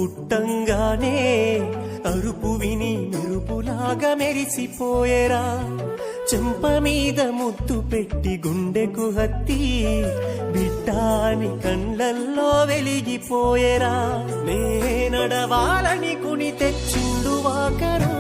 పుట్టంగానే అరుపు విని మెరుపులాగా మెరిసిపోయేరా, చెంప మీద ముద్దు పెట్టి గుండెకు హత్తి బిడ్డాని కండ్లల్లో వెలిగిపోయేరా, నే నడవాలని కుని తెచ్చిండు వాకరు